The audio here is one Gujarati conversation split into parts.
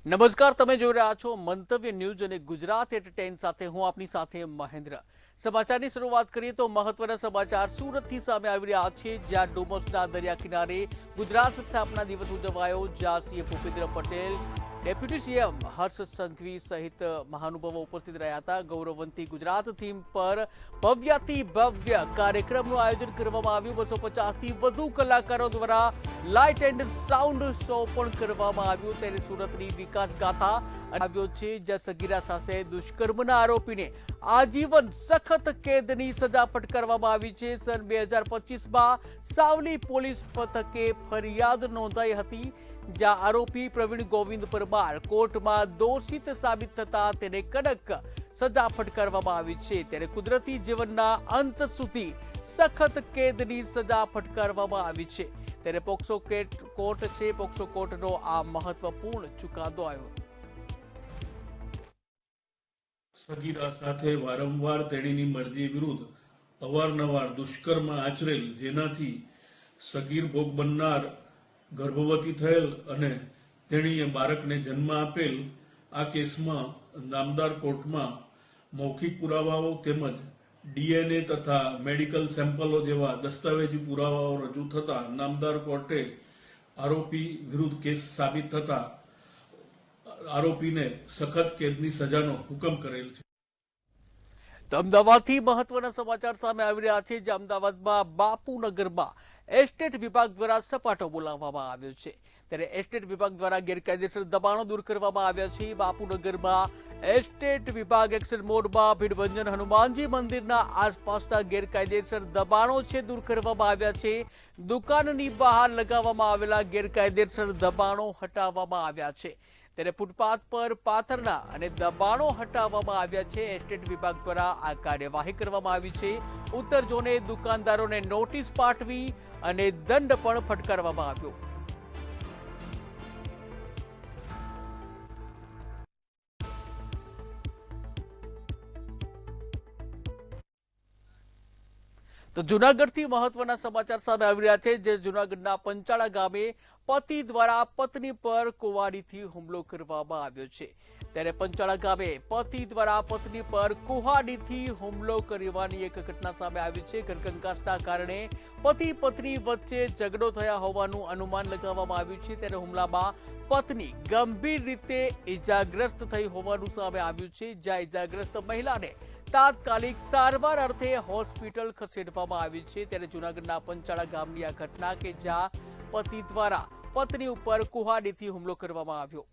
નમસ્કાર, તમે જોઈ રહ્યા છો મંતવ્ય ન્યૂઝ અને ગુજરાત એટ10 સાથે હું આપની સાથે મહેન્દ્ર। સમાચારની શરૂઆત કરીએ તો મહત્વના સમાચાર સુરતથી સામે આવી રહ્યા છે, જ્યાં ડુમસના દરિયા કિનારે ગુજરાત સ્થાપના દિવસ ઉજવાયો, જ્યાં CM Bhupendra Patel, deputy CM Harsh Sanghavi સહિત મહાનુભાવો ઉપસ્થિત રહ્યા હતા। ગૌરવવંતી ગુજરાત થીમ પર ભવ્યાતિ ભવ્ય કાર્યક્રમનું આયોજન કરવામાં આવ્યું। 250થી વધુ કલાકારો દ્વારા લાઇટ એન્ડ સાઉન્ડ શો પણ કરવામાં આવ્યો। ત્યારે સુરતની વિકાસ ગાથા આવ્યો છે, જ્યાં સગીરા સાથે દુષ્કર્મના આરોપીને આજીવન સખત કેદની સજા ફટકારવામાં આવી છે। સન 2025માં સાવલી પોલીસ મથકે ફરિયાદ નોંધાઈ હતી, જ્યાં આરોપી પ્રવીણ ગોવિંદ પરમાર કોર્ટમાં દોષિત સાબિત થતા તેને કડક સજા ફટકારવામાં આવી છે। ત્યારે કુદરતી જીવનના અંત સુધી સખત કેદની સજા ફટકારવામાં આવી છે। ત્યારે પોક્સો કોર્ટ છે, પોક્સો કોર્ટનો આ મહત્વપૂર્ણ ચુકાદો આવ્યો। સગીરા સાથે વારંવાર તેણીની મરજી વિરુદ્ધ અવારનવાર દુષ્કર્મ આચરેલ, જેનાથી સગીર ભોગ બનનાર ગર્ભવતી થયેલ અને તેણીએ બાળકને જન્મ આપેલ આ કેસમાં નામદાર કોર્ટમાં મૌખિક પુરાવાઓ તેમજ ડીએનએ તથા મેડિકલ સેમ્પલો જેવા દસ્તાવેજી પુરાવાઓ રજૂ થતા નામદાર કોર્ટે આરોપી વિરુદ્ધ કેસ સાબિત થતા આરોપીને સખત કેદની સજાનો હુકમ કરેલ છે। અમદાવાદથી મહત્વના સમાચાર સામે આવી રહ્યા છે, જે અમદાવાદમાં બાપુનગરમાં એસ્ટેટ વિભાગ દ્વારા સપાટો બોલાવવામાં આવ્યો છે। ત્યારે એસ્ટેટ વિભાગ દ્વારા ગેરકાયદેસર દબાણો દૂર કરવામાં આવ્યા છે। બાપુનગરમાં એસ્ટેટ વિભાગ એક્શન મોડમાં ભીડભંજન હનુમાનજી મંદિરના આસપાસના ગેરકાયદેસર દબાણો છે દૂર કરવામાં આવ્યા છે। દુકાનની બહાર લગાવવામાં આવેલા ગેરકાયદેસર દબાણો હટાવવામાં આવ્યા છે। ત્યારે ફૂટપાથ પર પાથરના અને દબાણો હટાવવામાં આવ્યા છે। એસ્ટેટ વિભાગ દ્વારા આ કાર્યવાહી કરવામાં આવી છે। ઉત્તર ઝોને દુકાનદારોને નોટિસ પાઠવી અને દંડ પણ ફટકારવામાં આવ્યો। તો જૂનાગઢથી મહત્વના સમાચાર સામે આવી રહ્યા છે, જે જૂનાગઢના પંચાળા ગામે પતિ દ્વારા પત્ની પર કુહાડીથી હુમલો કરવામાં આવ્યો છે। ત્યારે પંચાળા ગામે પતિ દ્વારા પત્ની પર કુહાડીથી હુમલો કરવાની એક ઘટના સામે આવી છે। ઘરકંકાસના કારણે પતિ પત્ની વચ્ચે ઝઘડો થયા હોવાનું અનુમાન લગાવવામાં આવ્યું છે। ત્યારે હુમલામાં પત્ની ગંભીર રીતે ઈજાગ્રસ્ત થઈ હોવાનું સામે આવ્યું છે, જ્યાં ઈજાગ્રસ્ત મહિલાને તાત્કાલિક સારવાર અર્થે હોસ્પિટલ ખસેડવામાં આવી છે। ત્યારે જૂનાગઢના પંચાળા ગામની આ ઘટના કે જ્યાં પતિ દ્વારા પત્ની ઉપર કુહાડીથી હુમલો કરવામાં આવ્યો।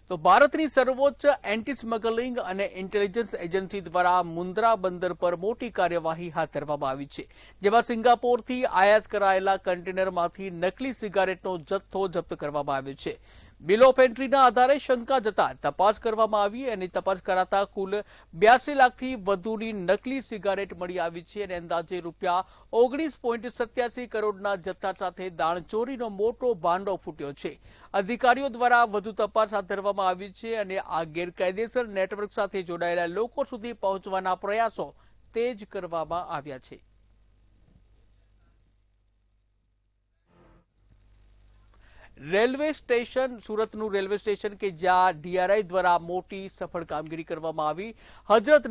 તો ભારતની સર્વોચ્ચ એન્ટી સ્મગલિંગ અને ઇન્ટેલિજન્સ એજન્સી દ્વારા મુન્દ્રા બંદર પર મોટી કાર્યવાહી હાથ ધરવામાં આવી છે, જેમાં સિંગાપોરથી આયાત કરાયેલા કન્ટેનરમાંથી નકલી સિગારેટનો જથ્થો જપ્ત કરવામાં આવ્યો છે। બિલ ઓફ એન્ટ્રીના આધારે શંકા જતા તપાસ કરવામાં આવી અને તપાસ કરાતા કુલ 82 લાખથી વધુની નકલી સિગારેટ મળી આવી છે અને અંદાજે રૂપિયા 19.87 કરોડના જથ્થા સાથે દાણચોરીનો મોટો ભાંડો ફૂટ્યો છે। અધિકારીઓ દ્વારા વધુ તપાસ હાથ ધરવામાં આવી છે અને આ ગેરકાયદેસર નેટવર્ક સાથે જોડાયેલા લોકો સુધી પહોંચવાના પ્રયાસો તેજ કરવામાં આવ્યા છે। રેલવે સ્ટેશન, સુરતનું રેલવે સ્ટેશન કે જ્યાં ડીઆરઆઈ દ્વારા મોટી સફળ કામગીરી કરવામાં આવી। હજરત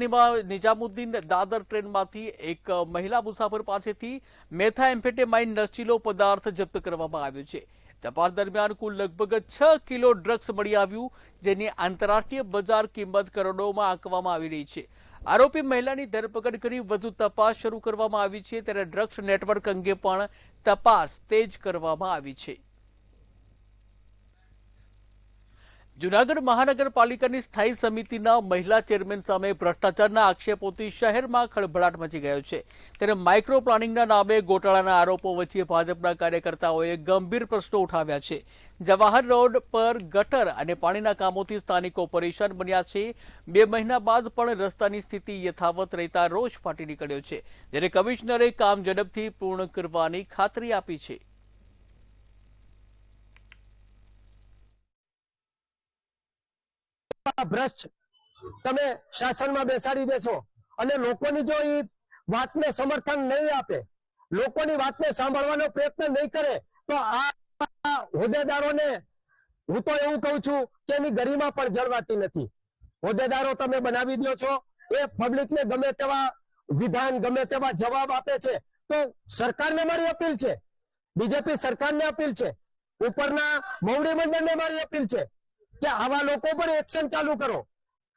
નિઝામુદ્દીન દાદર ટ્રેનમાંથી એક મહિલા મુસાફર પાસેથી મેથાએમ્ફેટામાઇન નશીલો પદાર્થ જપ્ત કરવામાં આવ્યો છે। તપાસ દરમિયાન કુલ લગભગ 6 કિલો ડ્રગ્સ મળી આવ્યું, જેની આંતરરાષ્ટ્રીય બજાર કિંમત કરોડોમાં આંકવામાં આવી રહી છે। આરોપી મહિલાની ધરપકડ કરી વધુ તપાસ શરૂ કરવામાં આવી છે। ત્યારે ડ્રગ્સ નેટવર્ક અંગે પણ તપાસ તેજ કરવામાં આવી છે। જૂનાગઢ મહાનગરપાલિકાની સ્થાયી સમિતિના મહિલા ચેરમેન સામે ભ્રષ્ટાચારના આક્ષેપોથી શહેરમાં ખળભળાટ મચી ગયો છે। ત્યારે માઇક્રો પ્લાનિંગના નામે ગોટાળાના આરોપો વચ્ચે ભાજપના કાર્યકર્તાઓએ ગંભીર પ્રશ્નો ઉઠાવ્યા છે। જવાહર રોડ પર ગટર અને પાણીના કામોથી સ્થાનિકો પરેશાન બન્યા છે। 2 મહિના બાદ પણ રસ્તાની સ્થિતિ યથાવત રહેતા રોષ ફાટી નીકળ્યો છે, જ્યારે કમિશનરે કામ ઝડપથી પૂર્ણ કરવાની ખાતરી આપી છે। ભ્રષ્ટ તમે શાસનમાં બેસાડી દેશો અને લોકોની જો એ વાતને સમર્થન નહીં આપે, લોકોની વાતને સાંભળવાનો પ્રયત્ન નહીં કરે તો આ હોદ્દેદારોને હું તો એવું કહું છું કે એની ગરિમા પણ જળવાતી નથી. હોદ્દેદારો તમે બનાવી દો છો, એ પબ્લિકને ગમે તેવા વિધાન ગમે તેવા જવાબ આપે છે. તો સરકારને મારી અપીલ છે, બીજેપી સરકારને અપીલ છે, ઉપરના મોવડી મંડળને મારી અપીલ છે કે આવા લોકો પર એક્શન ચાલુ કરો.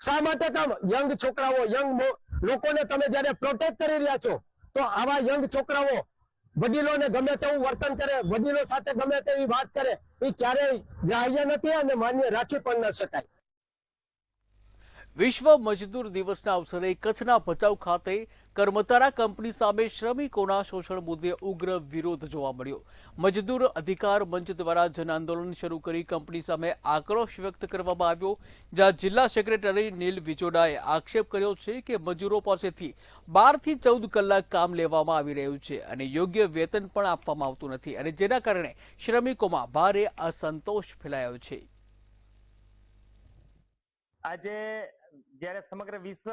શા માટે કામ યંગ છોકરાઓ યંગ લોકોને તમે જયારે પ્રોટેક્ટ કરી રહ્યા છો તો આવા યંગ છોકરાઓ વડીલોને ગમે તેવું વર્તન કરે, વડીલો સાથે ગમે તેવી વાત કરે, એ ક્યારેય ગ્રાહ્ય નથી અને માન્ય રાખી પણ ન શકાય. વિશ્વ મજદૂર દિવસના અવસરે કચ્છના ભચાઉ ખાતે કર્મતારા કંપની સામે શ્રમિકોના શોષણ મુદ્દે ઉગ્ર વિરોધ જોવા મળ્યો. મજદૂર અધિકાર મંચ દ્વારા જન આંદોલન શરૂ કરી કંપની સામે આક્રોશ વ્યક્ત કરવામાં આવ્યો, જ્યાં જિલ્લા સેક્રેટરી નીલ વિજોડાએ આક્ષેપ કર્યો છે કે મજૂરો પાસેથી 12 થી 14 કલાક કામ લેવામાં આવી રહ્યું છે અને યોગ્ય વેતન પણ આપવામાં આવતું નથી, અને જેના કારણે શ્રમિકોમાં ભારે અસંતોષ ફેલાયો છે. આજે જ્યારે સમગ્ર વિશ્વ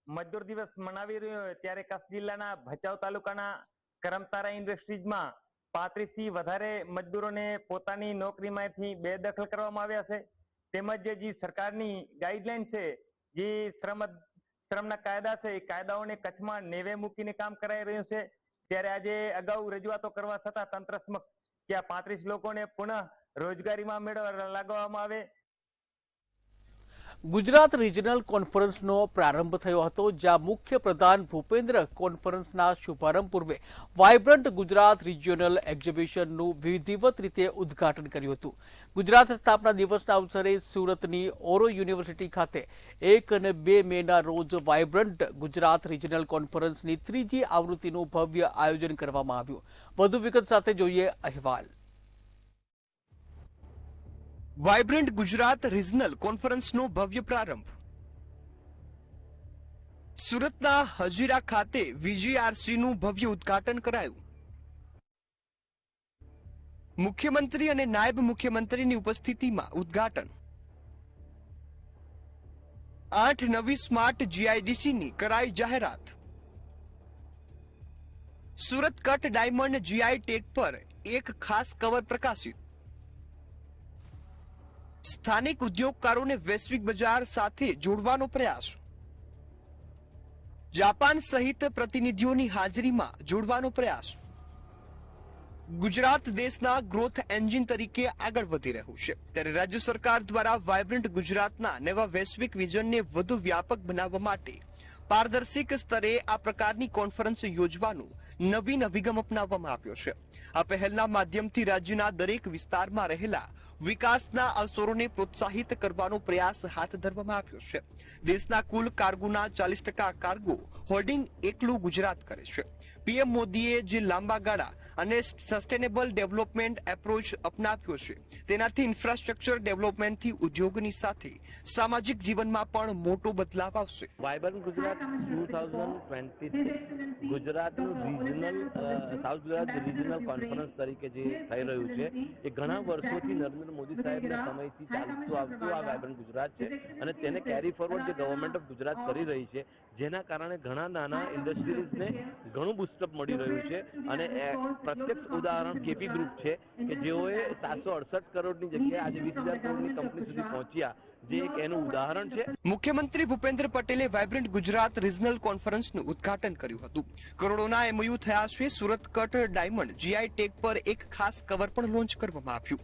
મજદૂર દિવસ મનાવી રહ્યો હોય ત્યારે કચ્છ જિલ્લાના ભચાઉ તાલુકાના કરમતારા ઇન્ડસ્ટ્રીઝમાં 35 થી વધારે મજદૂરોને પોતાની નોકરીમાંથી બેદખલ કરવામાં આવ્યા છે. તેમજ જે સરકારની ગાઈડલાઈન છે, જે શ્રમના કાયદા છે, એ કાયદાઓને કચ્છમાં નેવે મૂકીને કામ કરાઈ રહ્યું છે. ત્યારે આજે અગાઉ રજૂઆતો કરવા છતાં તંત્ર સમક્ષ કે આ 35 લોકોને પુનઃ રોજગારીમાં લાગવામાં આવે. ગુજરાત રિજનલ કોન્ફરન્સનો પ્રારંભ થયો હતો, જ્યાં મુખ્ય પ્રધાન ભૂપેન્દ્ર કોન્ફરન્સના શુભારંભ પૂર્વે વાઇબ્રન્ટ ગુજરાત રિજિયોનલ એક્ઝિબિશનનું વિધિવત રીતે ઉદ્ઘાટન કર્યું હતું. ગુજરાત સ્થાપના દિવસના અવસરે સુરતની ઓરો યુનિવર્સિટી ખાતે 1 અને 2 મેના રોજ વાઇબ્રન્ટ ગુજરાત રિજનલ કોન્ફરન્સની 3જી આવૃત્તિનું ભવ્ય આયોજન કરવામાં આવ્યું. વધુ વિગત સાથે જોઈએ અહેવાલ. વાઇબ્રન્ટ ગુજરાત રિજનલ કોન્ફરન્સનો ભવ્ય પ્રારંભ. સુરતના હજીરા ખાતે VGRCનું ભવ્ય ઉદ્ઘાટન કરાયું. મુખ્યમંત્રી અને નાયબ મુખ્યમંત્રીની ઉપસ્થિતિમાં ઉદ્ઘાટન. 8 નવી સ્માર્ટ GIDCની કરાઈ જાહેરાત. Surat cut diamond GI tag પર એક ખાસ કવર પ્રકાશિત. સ્થાનિક ઉદ્યોગકારોને વૈશ્વિક બજાર સાથે જોડવાનો પ્રયાસ. જાપાન સહિત પ્રતિનિધિઓની હાજરીમાં જોડવાનો પ્રયાસ. ગુજરાત દેશના ગ્રોથ એન્જિન તરીકે આગળ વધી રહ્યું છે, ત્યારે રાજ્ય સરકાર દ્વારા વાઇબ્રન્ટ ગુજરાતના નવા વૈશ્વિક વિઝનને વધુ વ્યાપક બનાવવા માટે પારદર્શક સ્તરે આ પ્રકારની કોન્ફરન્સ યોજવાનો નવીન અભિગમ અપનાવવામાં આવ્યો છે. આ પહેલના માધ્યમથી રાજ્યના દરેક વિસ્તારમાં રહેલા વિકાસના અવસરોને પ્રોત્સાહિત કરવાનો પ્રયાસ હાથ ધરવામાં આવ્યો છે. દેશના કુલ કાર્ગોના 40% કાર્ગો હોલ્ડિંગ એકલું ગુજરાત કરે છે. PM મોદીએ જે લાંબા ગાળા અને સસ્ટેનેબલ ડેવલપમેન્ટ એપ્રોચ અપનાવ્યો છે, તેનાથી ઇન્ફ્રાસ્ટ્રક્ચર ડેવલપમેન્ટથી ઉદ્યોગની સાથે સામાજિક જીવનમાં પણ મોટો બદલાવ આવશે. વાઇબ્રન્ટ ગુજરાત 2026 ગુજરાતનું regional south Gujarat regional conference તરીકે જે થઈ રહ્યું છે, એ ઘણા વર્ષોથી નરેન્દ્ર મોદી સાહેબના સમયથી ચાલતું આવતું આ વાઇબ્રન્ટ ગુજરાત છે, અને તેને કેરી ફોરવર્ડ જે ગવર્મેન્ટ ઓફ ગુજરાત કરી રહી છે, જેના કારણે ઘણા નાના ઇન્ડસ્ટ્રીઝને ઘણું બુસ્ટઅપ મળી રહ્યું છે. અને પ્રત્યક્ષ ઉદાહરણ KP ગ્રુપ છે કે જેઓએ 768 કરોડની જગ્યાએ આજે 20,000 કરોડની કંપની સુધી પહોંચ્યા, જે એક એનું ઉદાહરણ છે. મુખ્યમંત્રી ભૂપેન્દ્ર પટેલે વાઇબ્રન્ટ ગુજરાત રિજનલ કોન્ફરન્સનું ઉદ્ઘાટન કર્યું હતું. કરોડોના MOU થયા છે. Surat cut diamond GI tag પર એક ખાસ કવર પણ લોન્ચ કરવામાં આવ્યું.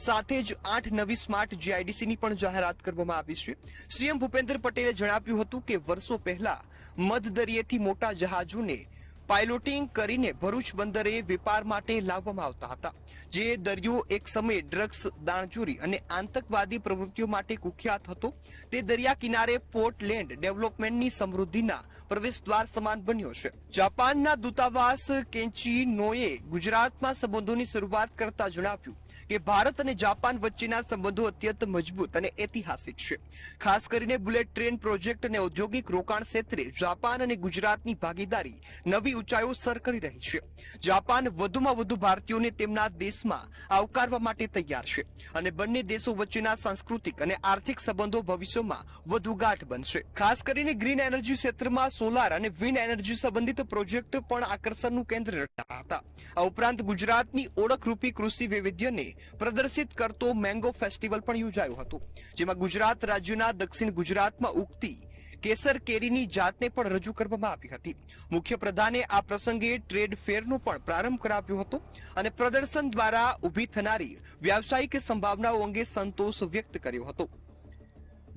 સાથે જ 8 નવી સ્માર્ટ GIDCની પણ જાહેરાત કરવામાં આવી છે. CM ભૂપેન્દ્ર પટેલે જણાવ્યું હતું કે વર્ષો પહેલા મધદરિયેથી મોટા જહાજોને પાયલોટિંગ કરીને ભરૂચ બંદરે વેપાર માટે લાવવામાં આવતા હતા, જે દરિયો એક સમયે ડ્રગ્સ, દાણચોરી અને આતંકવાદી પ્રવૃત્તિઓ માટે કુખ્યાત હતો. તે દરિયા કિનારે પોર્ટ લેન્ડ ડેવલપમેન્ટની સમૃદ્ધિના પ્રવેશદ્વાર સમાન બન્યો છે. જાપાનના દૂતાવાસ કેન્ચી નોએ ગુજરાતમાં સંબંધોની શરૂઆત કરતા જણાવ્યું કે ભારત અને જાપાન વચ્ચેના સંબંધો અત્યંત મજબૂત અને ઐતિહાસિક છે. ખાસ કરીને બુલેટ ટ્રેન પ્રોજેક્ટ અને ઔદ્યોગિક રોકાણ ક્ષેત્રે જાપાન અને ગુજરાતની ભાગીદારી નવી ઊંચાઈઓ સર કરી રહી છે. જાપાન વધુમાં વધુ ભારતીયોને તેમના દેશમાં આવકારવા માટે તૈયાર છે અને બંને દેશો વચ્ચેના સાંસ્કૃતિક અને આર્થિક સંબંધો ભવિષ્યમાં વધુ ગાઢ બનશે. ખાસ કરીને ગ્રીન એનર્જી ક્ષેત્રમાં સોલાર અને વિન્ડ એનર્જી સંબંધિત પ્રોજેક્ટ પણ આકર્ષણનું કેન્દ્ર રહ્યા હતા. આ ઉપરાંત ગુજરાતની ઓળખરૂપી કૃષિ વૈવિધ્યને પ્રદર્શિત કરતો મેંગો ફેસ્ટિવલ પણ યોજાયો હતો, જેમાં ગુજરાત રાજ્યના દક્ષિણ ગુજરાતમાં ઉગતી કેસર કેરીની જાતને પણ રજૂ કરવામાં આવી હતી. મુખ્યપ્રધાને આ પ્રસંગે ટ્રેડ ફેરનો પણ પ્રારંભ કરાવ્યો હતો અને પ્રદર્શન દ્વારા ઊભી થનારી વ્યાવસાયિક સંભાવનાઓ અંગે સંતોષ વ્યક્ત કર્યો હતો.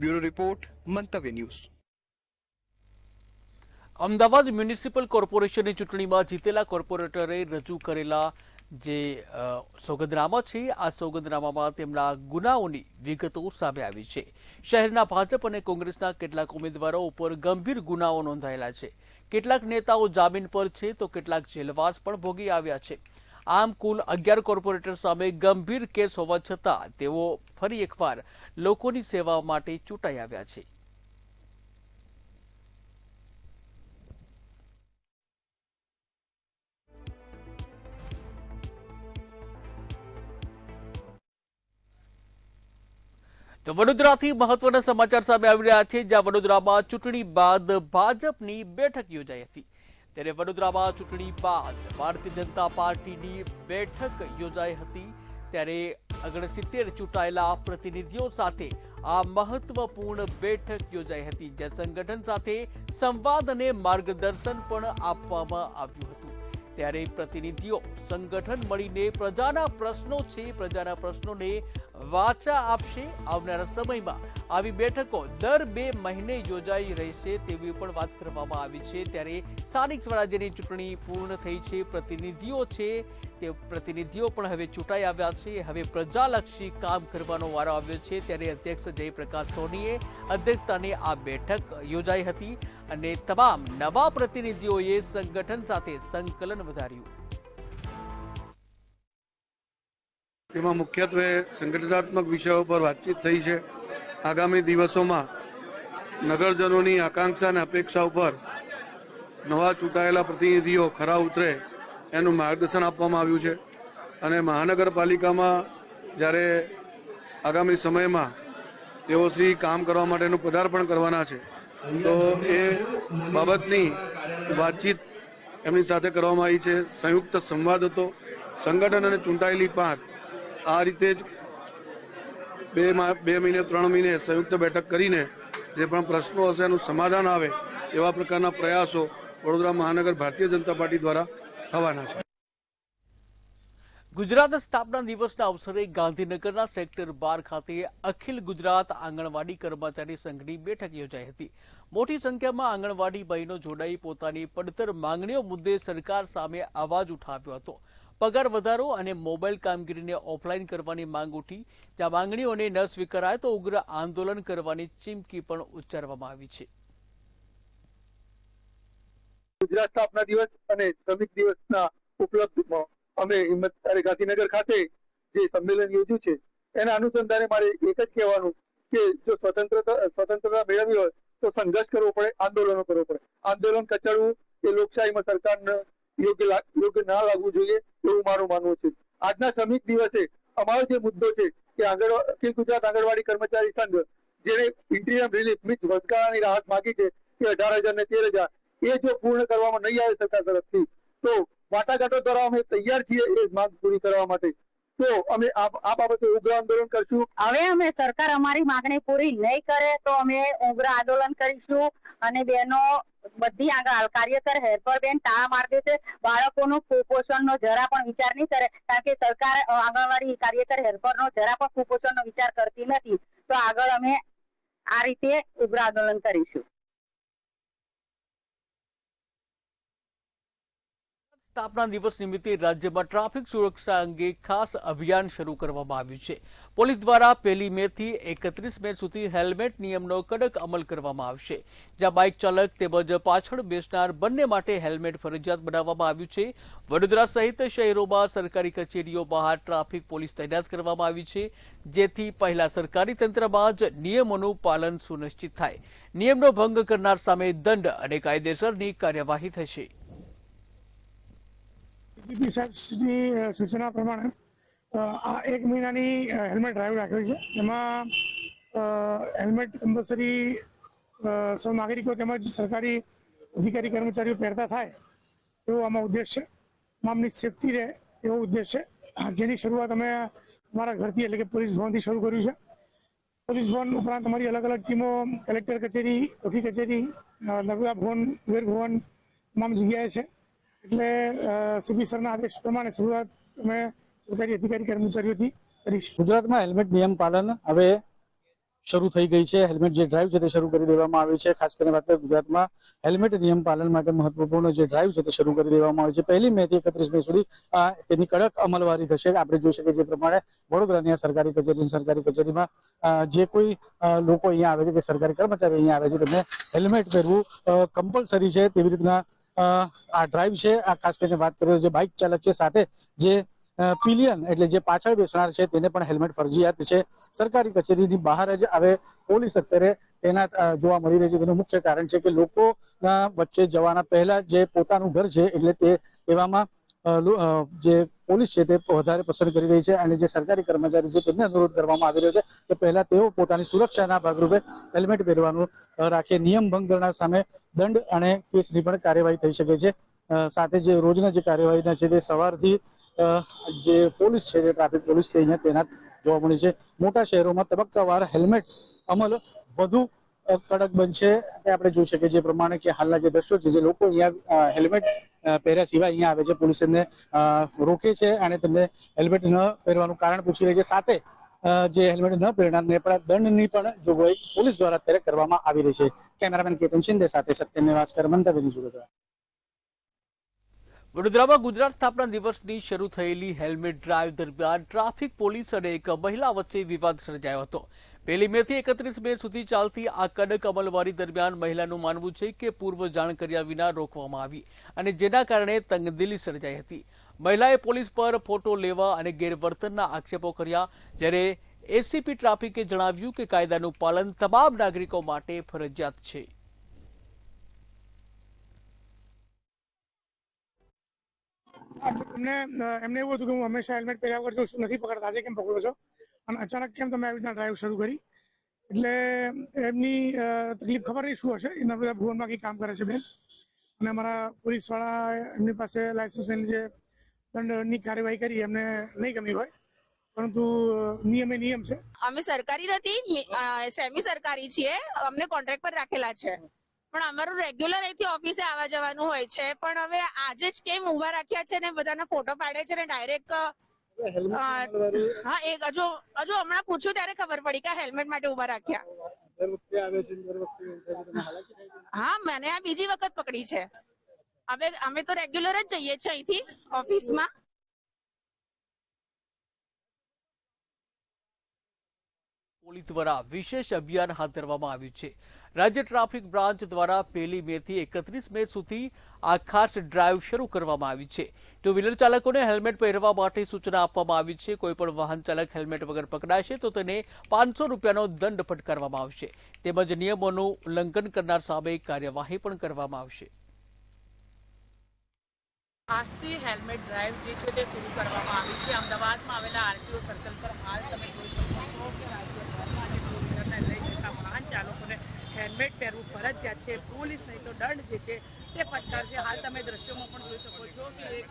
બ્યુરો રિપોર્ટ, મંતવ્ય ન્યૂઝ. અમદાવાદ મ્યુનિસિપલ કોર્પોરેશનની ચૂંટણીમાં જીતેલા કોર્પોરેટરે રજૂ કરેલા જે સોગંદનામા છે, આ સોગંદનામામાં તેમના ગુનાઓની વિગતો સામે આવી છે. શહેરના ભાજપ અને કોંગ્રેસના કેટલાક ઉમેદવારો ઉપર ગંભીર ગુનાઓ નોંધાયેલા છે. કેટલાક નેતાઓ જામીન પર છે તો કેટલાક જેલવાસ પણ ભોગી આવ્યા છે. આમ કુલ 11 કોર્પોરેટર સામે ગંભીર કેસ હોવા છતાં તેઓ ફરી એકવાર લોકોની સેવા માટે ચૂંટાઈ આવ્યા છે. તો વડોદરાથી મહત્વના સમાચાર સામે આવી રહ્યા છે, જ્યાં વડોદરામાં ચૂંટણી બાદ ભાજપની બેઠક યોજાઈ હતી. ત્યારે વડોદરામાં ચૂંટણી બાદ ભારતીય જનતા પાર્ટીની બેઠક યોજાઈ હતી. ત્યારે 69 ચૂંટાયેલા પ્રતિનિધિઓ સાથે આ મહત્વપૂર્ણ બેઠક યોજાઈ હતી, જ્યાં સંગઠન સાથે સંવાદ અને માર્ગદર્શન પણ આપવામાં આવ્યું હતું. ત્યારે પ્રતિનિધિઓ સંગઠન મળીને પ્રજાના પ્રશ્નો છે, પ્રજાના પ્રશ્નોને વાચા આપશે. આવનારા સમયમાં આવી બેઠકો દર 2 મહિને યોજાઈ રહેશે તેવી પણ વાત કરવામાં આવી છે. ત્યારે સ્થાનિક સ્વરાજ્યની ચૂંટણી પૂર્ણ થઈ છે. પ્રતિનિધિઓ છે તે પ્રતિનિધિઓ પણ હવે ચૂંટાઈ આવ્યા છે. હવે પ્રજાલક્ષી કામ કરવાનો વારો આવ્યો છે. ત્યારે અધ્યક્ષ જયપ્રકાશ સોનીએ અધ્યક્ષતાને આ બેઠક યોજાઈ હતી અને તમામ નવા પ્રતિનિધિઓએ સંગઠન સાથે સંકલન વધાર્યું. તેમાં મુખ્યત્વે સંગઠનાત્મક વિષયો પર વાતચીત થઈ છે. આગામી દિવસોમાં નગરજનોની આકાંક્ષા અને અપેક્ષા ઉપર નવા ચૂંટાયેલા પ્રતિનિધિઓ ખરા ઉતરે એનું માર્ગદર્શન આપવામાં આવ્યું છે. અને મહાનગરપાલિકામાં જ્યારે આગામી સમયમાં તેઓ શ્રી કામ કરવા માટેનું પદાર્પણ કરવાના છે તો એ બાબતની વાતચીત એમની સાથે કરવામાં આવી છે. સંયુક્ત સંવાદ હતો. સંગઠન અને ચૂંટાયેલી પાંખ આ રીતે જ 2 મહિને 3 મહિને સંયુક્ત બેઠક કરીને જે પણ પ્રશ્નો હશે એનું સમાધાન આવે એવા પ્રકારના પ્રયાસો વડોદરા મહાનગર ભારતીય જનતા પાર્ટી દ્વારા થવાના છે. ગુજરાત સ્થાપના દિવસના અવસરે ગાંધીનગરના સેક્ટર 12 ખાતે અખિલ ગુજરાત આંગણવાડી કર્મચારી સંઘની બેઠક યોજાઈ હતી. મોટી સંખ્યામાં આંગણવાડી બહેનો જોડાઈ પોતાની પડતર માંગણીઓ મુદ્દે સરકાર સામે અવાજ ઉઠાવ્યો હતો. પગાર વધારો અને મોબાઈલ કામગીરીને ઓફલાઈન કરવાની માંગ ઉઠી. જ્યાં માંગણીઓને ન સ્વીકારાય તો ઉગ્ર આંદોલન કરવાની ચીમકી પણ ઉચ્ચારવામાં આવી છે. ગુજરાત સ્થાપના દિવસ અને શ્રમિક દિવસના ઉપલબ્ધિમાં અમે હિંમતનગર ગાંધીનગર ખાતે જે સંમેલન યોજ્યું છે એના અનુસંધાને મારે એક જ કહેવાનું કે જો સ્વતંત્રતા મેળવવી હોય તો સંઘર્ષ કરવો પડે, આંદોલનો કરવો પડે. આંદોલન કચડવું એ લોકશાહીમાં સરકારને યોગ્ય ના લાગવું જોઈએ એવું મારું માનવું છે. આજના શ્રમિક દિવસે અમારો જે મુદ્દો છે કે અખિલ ગુજરાત આંગણવાડી કર્મચારી સંઘ જેને ઇન્ટિરિયમ રિલીફ મીન્સ વચગાળાની રાહત માંગી છે કે 18,000 ને 13,000 એ જો પૂર્ણ કરવામાં નહીં આવે સરકાર તરફથી તો વાટાઘાટો દ્વારા અમે તૈયાર છીએ એ માંગ પૂરી કરવા માટે. તો અમે આ બાબતે ઉગ્ર આંદોલન કરશું. હવે અમે સરકાર અમારી માંગણી પૂરી નહીં કરે તો અમે ઉગ્ર આંદોલન કરીશું. અને બહેનો બધી આગળ કાર્યકર હેલ્પરબેન તાળા મારી દેશે. બાળકોનું કુપોષણનો જરા પણ વિચાર નહીં કરે, કારણ કે સરકાર આંગણવાડી કાર્યકર હેલ્પરનો જરા પણ કુપોષણનો વિચાર કરતી નથી. તો આગળ અમે આ રીતે ઉગ્ર આંદોલન કરીશું. સ્થાપના દિવસ નિમિત્તે રાજ્યમાં ટ્રાફિક સુરક્ષા અંગે ખાસ અભિયાન શરૂ કરવામાં આવ્યું છે. પોલીસ દ્વારા 1 મે થી 31 મે સુધી હેલ્મેટ નિયમનો કડક અમલ કરવામાં આવશે. જ્યાં બાઇક ચાલક તેમજ પાછળ બેસનાર બંને માટે હેલ્મેટ ફરજિયાત બનાવવામાં આવ્યું છે. વડોદરા સહિત શહેરોમાં સરકારી કચેરીઓ બહાર ટ્રાફિક પોલીસ તૈનાત કરવામાં આવી છે, જેથી પહેલા સરકારી તંત્રમાં જ નિયમોનું પાલન સુનિશ્ચિત થાય. નિયમનો ભંગ કરનાર સામે દંડ અને કાયદેસરની કાર્યવાહી થશે. ડીજીપી સાહેબની સૂચના પ્રમાણે આ 1 મહિનાની હેલ્મેટ ડ્રાઈવ રાખેલી છે. એમાં હેલ્મેટ કમ્પલસરી સૌ નાગરિકો તેમજ સરકારી અધિકારી કર્મચારીઓ પહેરતા થાય એવો આમાં ઉદ્દેશ છે. તમામની સેફટી રહે એવો ઉદ્દેશ છે, જેની શરૂઆત અમે અમારા ઘરથી એટલે કે પોલીસ ભવનથી શરૂ કર્યું છે. પોલીસ ભવન ઉપરાંત અમારી અલગ અલગ ટીમો કલેક્ટર કચેરી, કોઠી કચેરી, નર્મદા ભવન, કુબેર ભવન તમામ જગ્યાએ છે. એટલે સીપી સરના આદેશ પ્રમાણે શરૂઆત અમે સરકારી અધિકારી કર્મચારીઓથી કરી છે. ગુજરાતમાં હેલ્મેટ નિયમ પાલન હવે શરૂ થઈ ગઈ છે. હેલ્મેટ જે ડ્રાઈવ છે તે શરૂ કરી દેવામાં આવી છે. ખાસ કરીને વાત કરીએ ગુજરાતમાં હેલ્મેટ નિયમ પાલન માટે મહત્વપૂર્ણ જે ડ્રાઈવ છે તે શરૂ કરી દેવામાં આવી છે. 1 મે થી 31 મે સુધી તેની કડક અમલવારી થશે. આપણે જોઈ શકીએ જે પ્રમાણે વડોદરાની સરકારી કચેરીમાં જે કોઈ લોકો અહીંયા આવે છે કે સરકારી કર્મચારી અહીંયા આવે છે તેમને હેલ્મેટ પહેરવું કમ્પલસરી છે. તેવી રીતના આ ડ્રાઈવ છે. આ ખાસ કરીને વાત કરીએ જે બાઇક ચાલક છે સાથે જે પિલિયન એટલે જે પાછળ બેસનાર છે તેને પણ હેલ્મેટ ફરજિયાત છે. સરકારી કચેરીની બહાર જ હવે પોલીસ અત્યારે તૈનાત જોવા મળી રહી છે. તેનું મુખ્ય કારણ છે કે લોકોના વચ્ચે જવાના પહેલા જે પોતાનું ઘર છે એટલે તે એવામાં જે પોલીસ છે તે વધારે પસંદ કરી રહી છે અને જે સરકારી કર્મચારી છે તેમને અનુરોધ કરવામાં આવી રહ્યો છે કે પહેલા તેઓ પોતાની સુરક્ષાના ભાગરૂપે હેલ્મેટ પહેરવાનું રાખે. નિયમ ભંગ કરનાર સામે દંડ અને કેસની પણ કાર્યવાહી થઈ શકે છે. સાથે જે રોજના જે કાર્યવાહીના છે તે સવારથી જે પોલીસ છે જે ટ્રાફિક પોલીસ છે અહીંયા તૈનાત જોવા મળી છે. મોટા શહેરોમાં તબક્કાવાર હેલ્મેટ અમલ વધુ કડક બનશે. આપણે જોઈ શકીએ જે પ્રમાણે કે હાલના જે દ્રશ્યો છે જે લોકો અહીંયા હેલ્મેટ પહેર્યા સિવાય અહીંયા આવે છે, પોલીસ તેમને રોકે છે અને તેમને હેલ્મેટ ન પહેરવાનું કારણ પૂછી રહી છે. સાથે જે હેલ્મેટ ન પહેરનારને પણ દંડની પણ જોગવાઈ પોલીસ દ્વારા અત્યારે કરવામાં આવી રહી છે. કેમેરામેન કેતન શિંદે સાથે સત્યમ નિવાસકર, મંતવ્ય ન્યૂઝ વડોદરા. વડોદરામાં ગુજરાત સ્થાપના દિવસની શરૂ થયેલી હેલ્મેટ ડ્રાઈવ દરમિયાન ટ્રાફિક પોલીસ અને એક મહિલા વચ્ચે વિવાદ સર્જાયો હતો. 1 મે થી 31 મે સુધી ચાલતી આ કડક અમલવારી દરમિયાન મહિલાનું માનવું છે કે પૂર્વ જાણ કર્યા વિના રોકવામાં આવી અને જેના કારણે તંગદિલી સર્જાઈ હતી. મહિલાએ પોલીસ પર ફોટો લેવા અને ગેરવર્તનના આક્ષેપો કર્યા, જ્યારે એસીપી ટ્રાફિકે જણાવ્યું કે કાયદાનું પાલન તમામ નાગરિકો માટે ફરજિયાત છે. એમને એવું હતું કે હું હંમેશા હેલ્મેટ પહેર્યા વગર જોઉં છું, નથી પકડતા, આજે કેમ પકડો છો અને અચાનક કેમ તમે આવી રીતના ડ્રાઈવ શરૂ કરી? એટલે એમની તકલીફ ખબર નહીં શું હશે. એના બધા ભુવનમાં કંઈ કામ કરે છે બેન, અને અમારા પોલીસવાળા એમની પાસે લાયસન્સની જે દંડની કાર્યવાહી કરી એમને નહીં ગમી હોય, પરંતુ નિયમ એ નિયમ છે. અમે સરકારી નથી, સેમી સરકારી છીએ, અમને કોન્ટ્રાક્ટ પર રાખેલા છે, પણ અમારું રેગ્યુલર અહીંથી ઓફિસે આવવા જવાનું હોય છે. પણ હવે આજે જ કેમ ઉભા રાખ્યા છે ને બધાના ફોટો પાડે છે ને ડાયરેક્ટ હા એક હજુ હમણાં પૂછ્યું ત્યારે ખબર પડી કે હેલ્મેટ માટે ઉભા રાખ્યા. હા, મને આ બીજી વખત પકડી છે. હવે અમે તો રેગ્યુલર જ જઈએ છીએ અહીંથી ઓફિસમાં. પોલીસ દ્વારા વિશેષ અભિયાન હાથ ધરવામાં આવ્યું છે. રાજ્ય ટ્રાફિક બ્રાન્ચ દ્વારા 1 મે થી 31 મે સુધી આ ખાસ ડ્રાઈવ શરૂ કરવામાં આવી છે. ટુ વ્હીલર ચાલકોને હેલ્મેટ પહેરવા માટે સૂચના આપવામાં આવી છે. કોઈ પણ વાહન ચાલક હેલ્મેટ વગર પકડાશે તો તેને 500 રૂપિયાનો દંડ ફટકારવામાં આવશે. તેમજ નિયમોનું ઉલ્લંઘન કરનાર સામે કાર્યવાહી પણ કરવામાં આવશે. આજથી હેલ્મેટ ડ્રાઈવ જે છે તે શરૂ કરવામાં આવી છે. અમદાવાદમાં આવેલા આરટીઓ સર્કલ પર હાલ તમે જોઈ શકો છો કે રાજ્યભરમાં અને ટુ વ્હીલરને લઈ જતા વાહન ચાલકોને હેલ્મેટ પહેરવું ફરજિયાત છે. પોલીસ નહીં તો દંડ જે છે તે ફટકાર છે. હાલ તમે દ્રશ્યોમાં પણ જોઈ શકો છો કે એક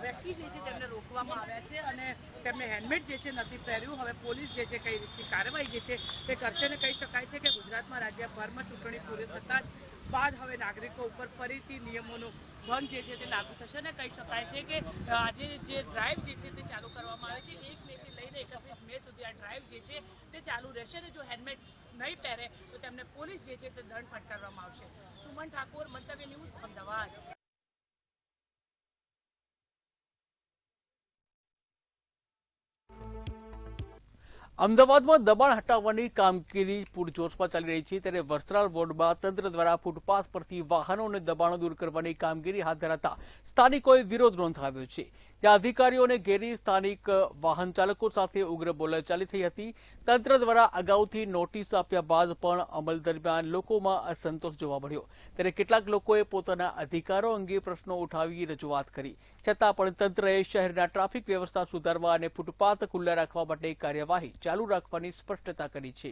વ્યક્તિ જે છે તેમને રોકવામાં આવ્યા છે અને તેમને હેલ્મેટ જે છે નથી પહેર્યું. હવે પોલીસ જે છે કઈ રીતની કાર્યવાહી જે છે તે કરશે ને કહી શકાય છે કે ગુજરાતમાં રાજ્યભરમાં ચૂંટણી પૂરી થતાં જ બાદ હવે નાગરિકો ઉપર ફરીથી નિયમોનો ભંગ જે છે તે લાગુ થશે ને કહી શકાય છે કે આજે જે ડ્રાઈવ જે છે તે ચાલુ કરવામાં આવે છે. 1 મે થી લઈને 31 મે સુધી આ ડ્રાઈવ જે છે તે ચાલુ રહેશે ને જો હેલ્મેટ નહીં પહેરે તો તેમને પોલીસ જે છે તે દંડ ફટકારવામાં આવશે. સુમન ઠાકોર, મંતવ્ય ન્યૂઝ, અમદાવાદ. અમદાવાદમાં દબાણ હટાવવાની કામગીરી પૂરજોશમાં ચાલી રહી છે, ત્યારે વસ્ત્રાલ વોર્ડમાં તંત્ર દ્વારા ફૂટપાથ પરથી વાહનો અને દબાણો દૂર કરવાની કામગીરી હાથ ધરાતા સ્થાનિકોએ વિરોધ નોંધાવ્યો છે, જ્યાં અધિકારીઓને ઘેરી સ્થાનિક વાહન ચાલકો સાથે ઉગ્ર બોલાચાલી થઈ હતી. તંત્ર દ્વારા અગાઉથી નોટિસ આપ્યા બાદ પણ અમલ દરમિયાન લોકોમાં અસંતોષ જોવા મળ્યો, ત્યારે કેટલાક લોકોએ પોતાના અધિકારો અંગે પ્રશ્નો ઉઠાવી રજૂઆત કરી, છતાં પણ તંત્રએ શહેરના ટ્રાફિક વ્યવસ્થા સુધારવા અને ફૂટપાથ ખુલ્લા રાખવા માટે કાર્યવાહી ચાલુ રાખવાની સ્પષ્ટતા કરી છે.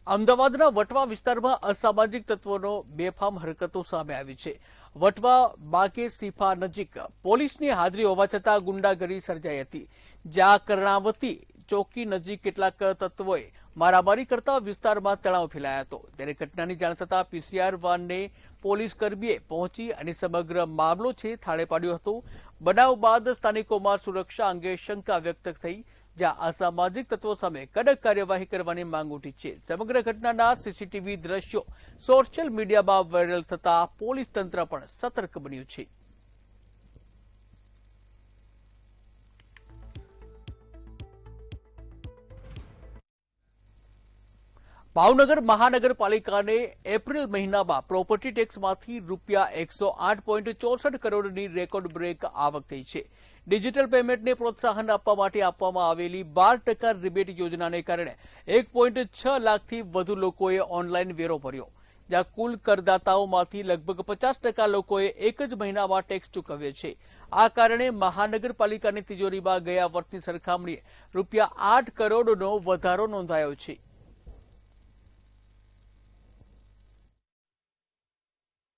અમદાવાદના વટવા વિસ્તારમાં અસામાજિક તત્વોનો બેફામ હરકતો સામે આવી છે. વટવા બાગે સિફા નજીક પોલીસની હાજરી હોવા છતાં ગુંડાગીરી સર્જાઈ હતી, જ્યાં કર્ણાવતી ચોકી નજીક કેટલાક તત્વોએ મારામારી કરતા વિસ્તારમાં તણાવ ફેલાયો હતો. ત્યારે ઘટનાની જાણ થતાં પીસીઆર વાનને પોલીસ કર્મીએ પહોંચી અને સમગ્ર મામલો છે થાળે પાડ્યો હતો. બનાવ બાદ સ્થાનિકોમાં સુરક્ષા અંગે શંકા વ્યક્ત થઈ, જ્યાં અસામાજિક તત્વો સામે કડક કાર્યવાહી કરવાની માંગ ઉઠી છે. સમગ્ર ઘટનાના સીસીટીવી દ્રશ્યો સોશિયલ મીડિયામાં વાયરલ થતા પોલીસ તંત્ર પણ સતર્ક બન્યું છે. ભાવનગર મહાનગરપાલિકાને એપ્રિલ મહિનામાં પ્રોપર્ટી ટેક્સમાંથી ₹108.64 કરોડની રેકોર્ડ બ્રેક આવક થઈ છે. ડિજિટલ પેમેન્ટને પ્રોત્સાહન આપવા માટે આપવામાં આવેલી 12% રિબેટ યોજનાને કારણે 1.6 લાખથી વધુ લોકોએ ઓનલાઈન વેરો ભર્યો, જ્યાં કુલ કરદાતાઓમાંથી લગભગ 50% લોકોએ એક જ મહિનામાં ટેક્સ ચૂકવ્યો છે. આ કારણે મહાનગરપાલિકાની તિજોરીમાં ગયા વર્ષની સરખામણીએ ₹8 કરોડનો વધારો નોંધાયો છે.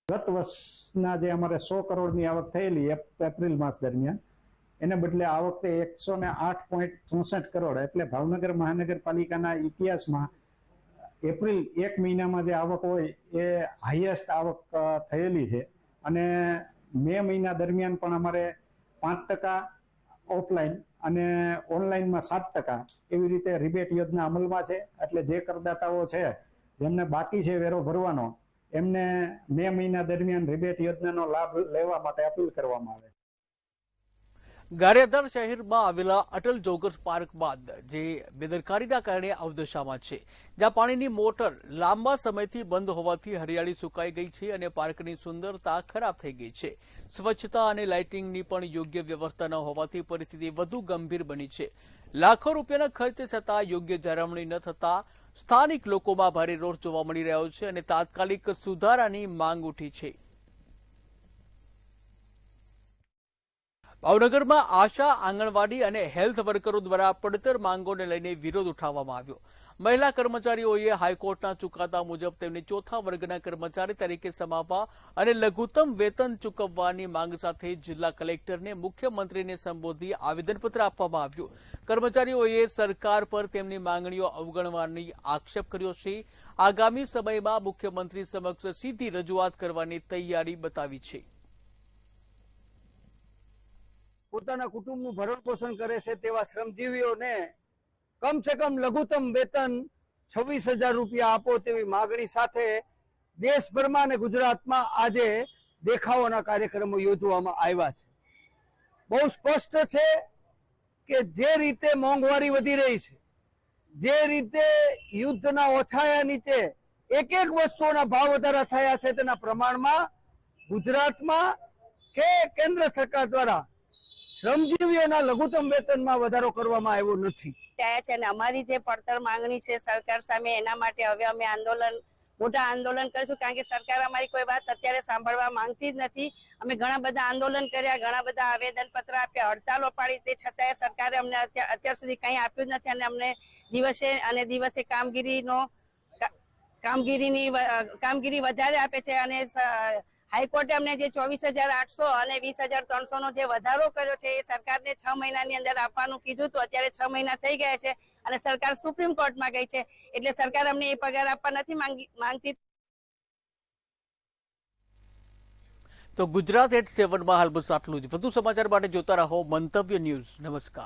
ગત વર્ષના જે અમારે 100 કરોડની આવક થયેલી એપ્રિલ માસ દરમિયાન, એને બદલે આ વખતે 108.64 કરોડ, એટલે ભાવનગર મહાનગરપાલિકાના ઇતિહાસમાં એપ્રિલ એક મહિનામાં જે આવક હોય એ હાઈએસ્ટ આવક થયેલી છે. અને મે મહિના દરમિયાન પણ અમારે 5% ઓફલાઈન અને ઓનલાઈનમાં 7% એવી રીતે રિબેટ યોજના અમલમાં છે. એટલે જે કરદાતાઓ છે જેમને બાકી છે વેરો ભરવાનો, એમને મે મહિના દરમિયાન રિબેટ યોજનાનો લાભ લેવા માટે અપીલ કરવામાં આવે છે. ગારિયાધાર શહેરમાં આવેલા અટલ જોગર્સ પાર્ક બાદ જે બેદરકારીના કારણે અવદશામાં છે, જ્યાં પાણીની મોટર લાંબા સમયથી બંધ હોવાથી હરિયાળી સુકાઈ ગઈ છે અને પાર્કની સુંદરતા ખરાબ થઈ ગઈ છે. સ્વચ્છતા અને લાઇટિંગની પણ યોગ્ય વ્યવસ્થા ન હોવાથી પરિસ્થિતિ વધુ ગંભીર બની છે. લાખો રૂપિયાના ખર્ચ છતાં યોગ્ય જાળવણી ન થતા સ્થાનિક લોકોમાં ભારે રોષ જોવા મળી રહ્યો છે અને તાત્કાલિક સુધારાની માંગ ઉઠી છે. ભાવનગરમાં આશા, આંગણવાડી અને હેલ્થ વર્કરો દ્વારા પડતર માંગોને લઈને વિરોધ ઉઠાવવામાં આવ્યો. મહિલા કર્મચારીઓએ હાઈકોર્ટના ચુકાદા મુજબ તેમને ચોથા વર્ગના કર્મચારી તરીકે સમાવવા અને લઘુત્તમ વેતન ચૂકવવાની માંગ સાથે જિલ્લા કલેક્ટરને મુખ્યમંત્રીને સંબોધી આવેદનપત્ર આપવામાં આવ્યું. કર્મચારીઓએ સરકાર પર તેમની માંગણીઓ અવગણવાની આક્ષેપ કર્યો છે. આગામી સમયમાં મુખ્યમંત્રી સમક્ષ સીધી રજૂઆત કરવાની તૈયારી બતાવી છે. પોતાના કુટુંબનું ભરણ પોષણ કરે છે તેવા શ્રમજીવીઓને કમસે કમ લઘુત્તમ વેતન 26,000 રૂપિયા આપો તેવી માગણી સાથે દેશભરમાં અને ગુજરાતમાં આજે દેખાવોના કાર્યક્રમો યોજવામાં આવ્યા છે. બહુ સ્પષ્ટ છે કે જે રીતે મોંઘવારી વધી રહી છે, જે રીતે યુદ્ધના ઓછાયા નીચે એક વસ્તુઓના ભાવ વધારા થયા છે, તેના પ્રમાણમાં ગુજરાતમાં કે કેન્દ્ર સરકાર દ્વારા શ્રમજીવીઓના લઘુત્તમ વેતનમાં વધારો કરવામાં આવ્યો નથી. અને અમારી જે પડતર માંગણી છે સરકાર સામે, એના માટે હવે અમે મોટા આંદોલન કરીશું, કારણ કે સરકાર અમારી કોઈ વાત અત્યારે સાંભળવા માંગતી જ નથી. અમે ઘણા બધા આંદોલન કર્યા, ઘણા બધા આવેદન પત્ર આપ્યા, હડતાલો પાડી, તે છતાંય સરકારે અમને અત્યાર સુધી કંઈ આપ્યું જ નથી અને અમને દિવસે કામગીરી વધારે આપે છે. અને હાઈકોર્ટે અમને જે 24,800 અને 20,300 નો જે વધારો કર્યો છે એ સરકારને 6 મહિનાની અંદર આપવાનું કીધું હતું. અત્યારે 6 મહિના થઈ ગયા છે અને સરકાર સુપ્રીમ કોર્ટમાં ગઈ છે, એટલે સરકાર અમને એ પગાર આપવા નથી માંગતી. તો ગુજરાત@7 માં હાલ બસ આટલું જ. વધુ સમાચાર માટે જોતા રહો મંતવ્ય ન્યૂઝ. નમસ્કાર.